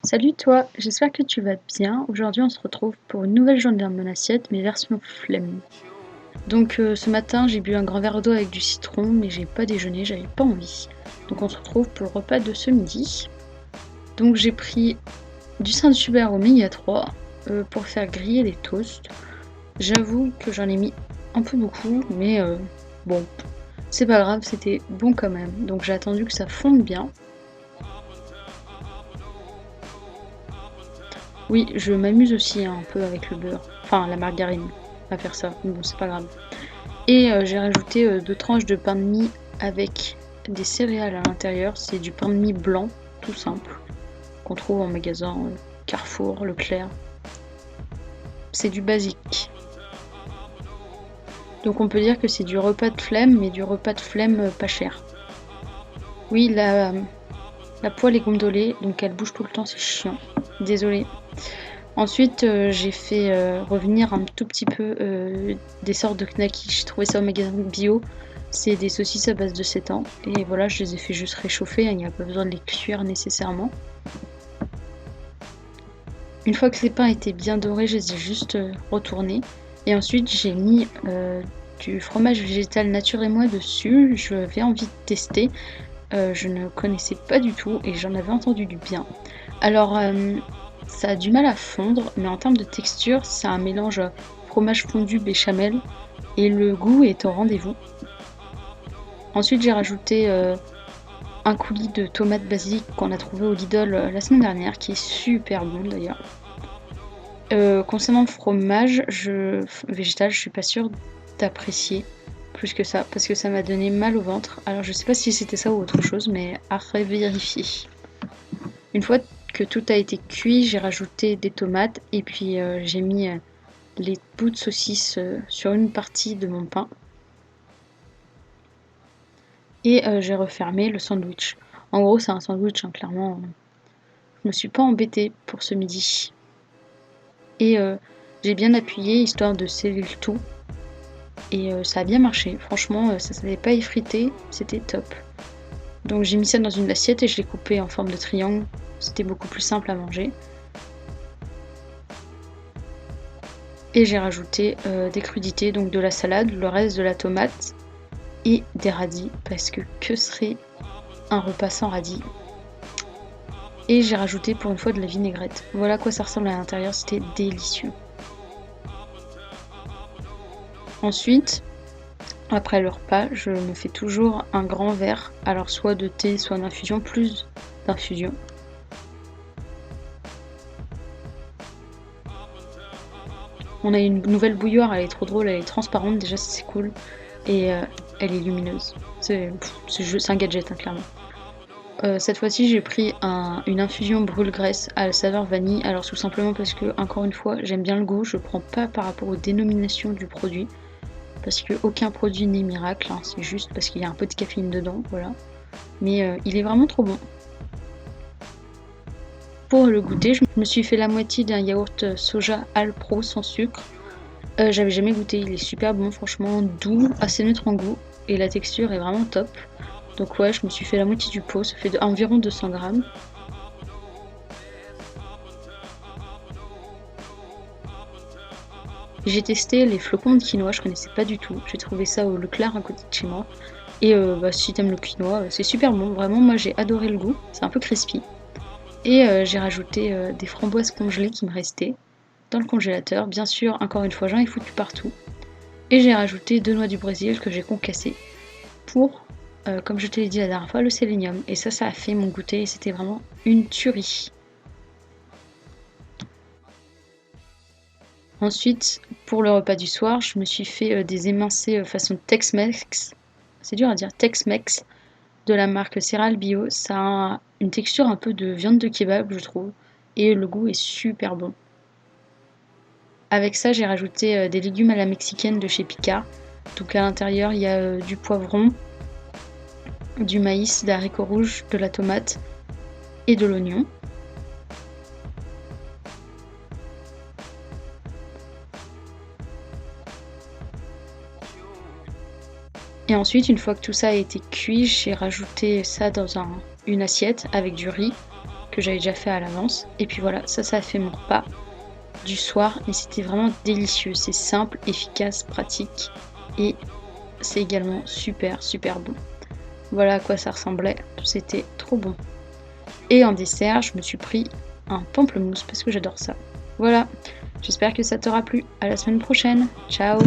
Salut toi, j'espère que tu vas bien. Aujourd'hui on se retrouve pour une nouvelle journée dans mon assiette, mais version flemme. Donc ce matin j'ai bu un grand verre d'eau avec du citron, mais j'ai pas déjeuné, j'avais pas envie. Donc on se retrouve pour le repas de ce midi. Donc j'ai pris du Saint-Hubert oméga 3 pour faire griller les toasts. J'avoue que j'en ai mis un peu beaucoup, mais bon, c'est pas grave, c'était bon quand même. Donc j'ai attendu que ça fonde bien. Oui, je m'amuse aussi un peu avec le beurre, enfin la margarine, à faire ça, mais bon c'est pas grave. Et j'ai rajouté 2 tranches de pain de mie avec des céréales à l'intérieur. C'est du pain de mie blanc, tout simple, qu'on trouve en magasin Carrefour, Leclerc. C'est du basique. Donc on peut dire que c'est du repas de flemme, mais du repas de flemme pas cher. Oui, la poêle est gondolée, donc elle bouge tout le temps, c'est chiant. Désolée. Ensuite, j'ai fait revenir un tout petit peu des sortes de knackis. J'ai trouvé ça au magasin bio. C'est des saucisses à base de sétan. Et voilà, je les ai fait juste réchauffer. Il n'y a pas besoin de les cuire nécessairement. Une fois que les pains étaient bien dorés, je les ai juste retournés. Et ensuite, j'ai mis du fromage végétal Nature et Moi dessus. J'avais envie de tester. Je ne connaissais pas du tout et j'en avais entendu du bien. Alors, ça a du mal à fondre, mais en termes de texture, c'est un mélange fromage fondu béchamel et le goût est au rendez-vous. Ensuite, j'ai rajouté un coulis de tomates basiques qu'on a trouvé au Lidl la semaine dernière, qui est super bon d'ailleurs. Concernant le fromage végétal, je suis pas sûre d'apprécier plus que ça, parce que ça m'a donné mal au ventre. Alors je sais pas si c'était ça ou autre chose, mais à revérifier. Une fois que tout a été cuit, j'ai rajouté des tomates et puis j'ai mis les bouts de saucisse sur une partie de mon pain. Et j'ai refermé le sandwich. En gros, c'est un sandwich, hein, clairement. Je me suis pas embêtée pour ce midi. Et j'ai bien appuyé histoire de sceller le tout. Et ça a bien marché. Franchement, ça s'avait pas effrité, c'était top. Donc j'ai mis ça dans une assiette et je l'ai coupé en forme de triangle. C'était beaucoup plus simple à manger. Et j'ai rajouté des crudités, donc de la salade, le reste de la tomate et des radis, parce que serait un repas sans radis. Et j'ai rajouté pour une fois de la vinaigrette. Voilà à quoi ça ressemble à l'intérieur, c'était délicieux. Ensuite, après le repas, je me fais toujours un grand verre, alors soit de thé, soit d'infusion, plus d'infusion. On a une nouvelle bouilloire, elle est trop drôle, elle est transparente, déjà c'est cool. Et elle est lumineuse. C'est un gadget, hein, clairement. Cette fois-ci, j'ai pris une infusion brûle-graisse à la saveur vanille. Alors tout simplement parce que, encore une fois, j'aime bien le goût. Je prends pas par rapport aux dénominations du produit. Parce que aucun produit n'est miracle. Hein, c'est juste parce qu'il y a un peu de caféine dedans. Voilà. Mais il est vraiment trop bon. Pour le goûter, je me suis fait la moitié d'un yaourt soja Alpro sans sucre. J'avais jamais goûté, il est super bon, franchement doux, assez neutre en goût, et la texture est vraiment top. Donc ouais, je me suis fait la moitié du pot, ça fait environ 200 grammes. J'ai testé les flocons de quinoa, je connaissais pas du tout. J'ai trouvé ça au Leclerc à côté de chez moi. Et si t'aimes le quinoa, c'est super bon. Vraiment, moi j'ai adoré le goût. C'est un peu crispy. Et j'ai rajouté des framboises congelées qui me restaient dans le congélateur. Bien sûr, encore une fois, j'en ai foutu partout. Et j'ai rajouté 2 noix du Brésil que j'ai concassées pour, comme je te l'ai dit la dernière fois, le sélénium. Et ça a fait mon goûter et c'était vraiment une tuerie. Ensuite, pour le repas du soir, je me suis fait des émincés façon Tex-Mex. C'est dur à dire, Tex-Mex, de la marque Cereal Bio. Ça a une texture un peu de viande de kebab, je trouve. Et le goût est super bon. Avec ça, j'ai rajouté des légumes à la mexicaine de chez Picard. Donc à l'intérieur, il y a du poivron, du maïs, des haricots rouges, de la tomate et de l'oignon. Et ensuite, une fois que tout ça a été cuit, j'ai rajouté ça dans une assiette avec du riz que j'avais déjà fait à l'avance. Et puis voilà, ça a fait mon repas du soir et c'était vraiment délicieux. C'est simple, efficace, pratique et c'est également super bon. Voilà à quoi ça ressemblait, c'était trop bon. Et en dessert, je me suis pris un pamplemousse parce que j'adore ça. Voilà, j'espère que ça t'aura plu. À la semaine prochaine. Ciao!